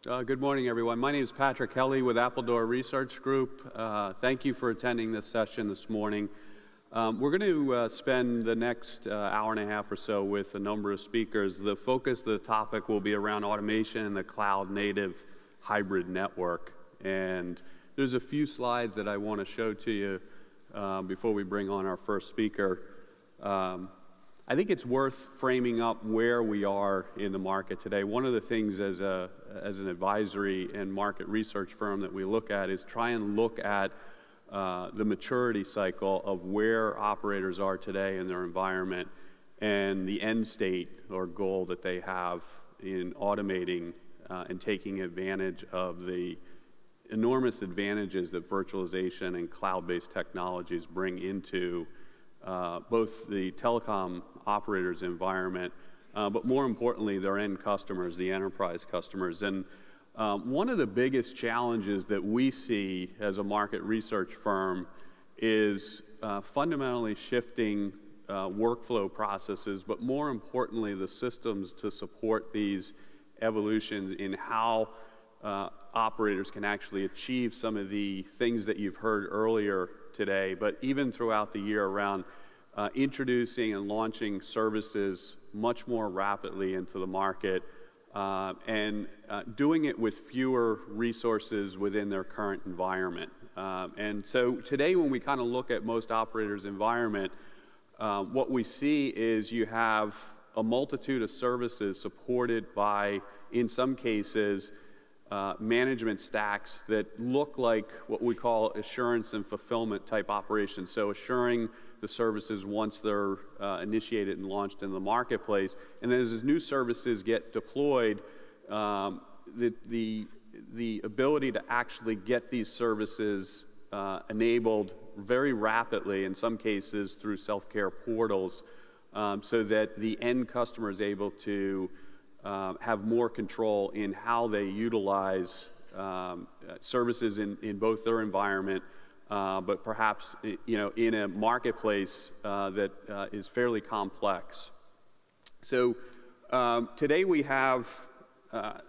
Good morning, everyone. My name is Patrick Kelly with Appledore Research Group. Thank you for attending this session this morning. We're going to spend the next hour and a half or so with a number of speakers. The focus of the topic will be around automation and the cloud-native hybrid network. And there's a few slides that I want to show to you before we bring on our first speaker. I think it's worth framing up where we are in the market today. One of the things as an advisory and market research firm that we look at is try and look at the maturity cycle of where operators are today in their environment and the end state or goal that they have in automating and taking advantage of the enormous advantages that virtualization and cloud-based technologies bring into both the telecom operators' environment, but more importantly, their end customers, the enterprise customers. And one of the biggest challenges that we see as a market research firm is fundamentally shifting workflow processes, but more importantly, the systems to support these evolutions in how operators can actually achieve some of the things that you've heard earlier today, but even throughout the year around introducing and launching services much more rapidly into the market and doing it with fewer resources within their current environment. And so today when we kind of look at most operators' environment, what we see is you have a multitude of services supported by, in some cases, management stacks that look like what we call assurance and fulfillment type operations. So assuring the services once they're initiated and launched in the marketplace. And then as new services get deployed, the ability to actually get these services enabled very rapidly, in some cases through self-care portals, so that the end customer is able to have more control in how they utilize services in both their environment, but perhaps in a marketplace that is fairly complex. So today we have, let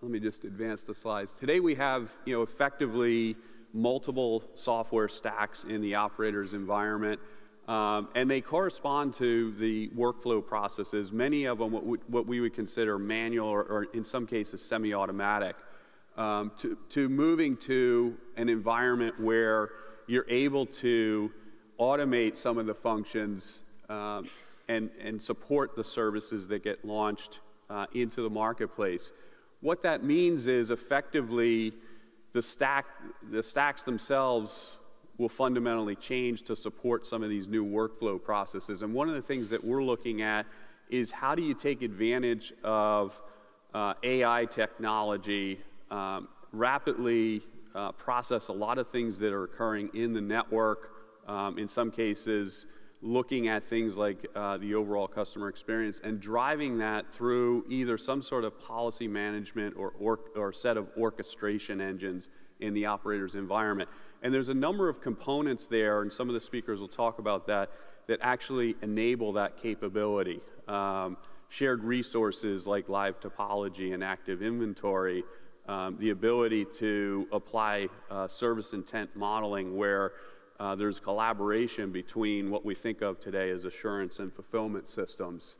me just advance the slides. Today we have effectively multiple software stacks in the operator's environment. And they correspond to the workflow processes, many of them what we would consider manual or in some cases semi-automatic, to moving to an environment where you're able to automate some of the functions and support the services that get launched into the marketplace. What that means is effectively the stacks themselves will fundamentally change to support some of these new workflow processes. And one of the things that we're looking at is how do you take advantage of AI technology, rapidly process a lot of things that are occurring in the network, in some cases looking at things like the overall customer experience and driving that through either some sort of policy management or set of orchestration engines in the operator's environment. And there's a number of components there, and some of the speakers will talk about that actually enable that capability. Shared resources like live topology and active inventory, the ability to apply service intent modeling where there's collaboration between what we think of today as assurance and fulfillment systems.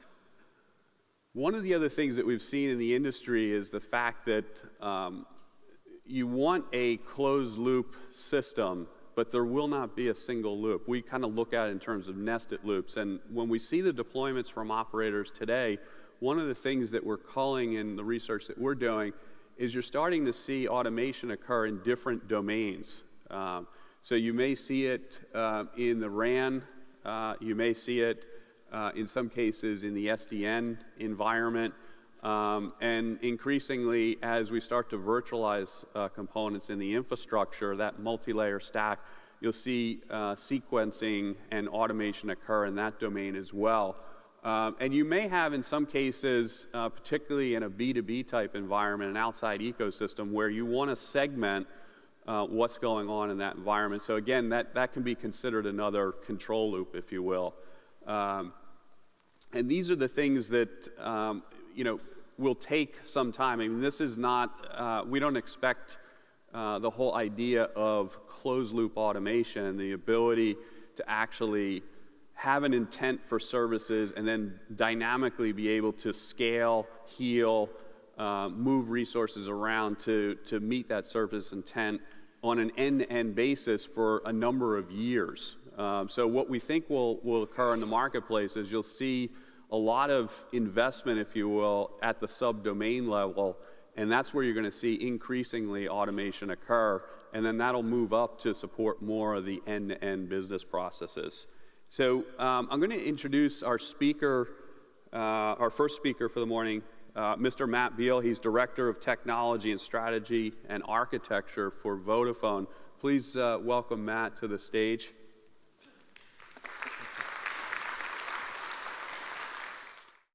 One of the other things that we've seen in the industry is the fact that you want a closed loop system, but there will not be a single loop. We kind of look at it in terms of nested loops. And when we see the deployments from operators today, one of the things that we're calling in the research that we're doing is you're starting to see automation occur in different domains. So you may see it in the RAN, you may see it in some cases in the SDN environment, and increasingly as we start to virtualize components in the infrastructure, that multi-layer stack, you'll see sequencing and automation occur in that domain as well. And you may have in some cases, particularly in a B2B type environment, an outside ecosystem where you want to segment what's going on in that environment. So again, that can be considered another control loop, if you will. And these are the things that, will take some time. I mean, this is not, we don't expect the whole idea of closed-loop automation, the ability to actually have an intent for services and then dynamically be able to scale, heal, move resources around to meet that service intent on an end-to-end basis for a number of years. So what we think will occur in the marketplace is you'll see a lot of investment, if you will, at the subdomain level, and that's where you're going to see increasingly automation occur, and then that'll move up to support more of the end-to-end business processes. So I'm going to introduce our speaker, our first speaker for the morning, Mr. Matt Beal. He's Director of Technology and Strategy and Architecture for Vodafone. Please welcome Matt to the stage.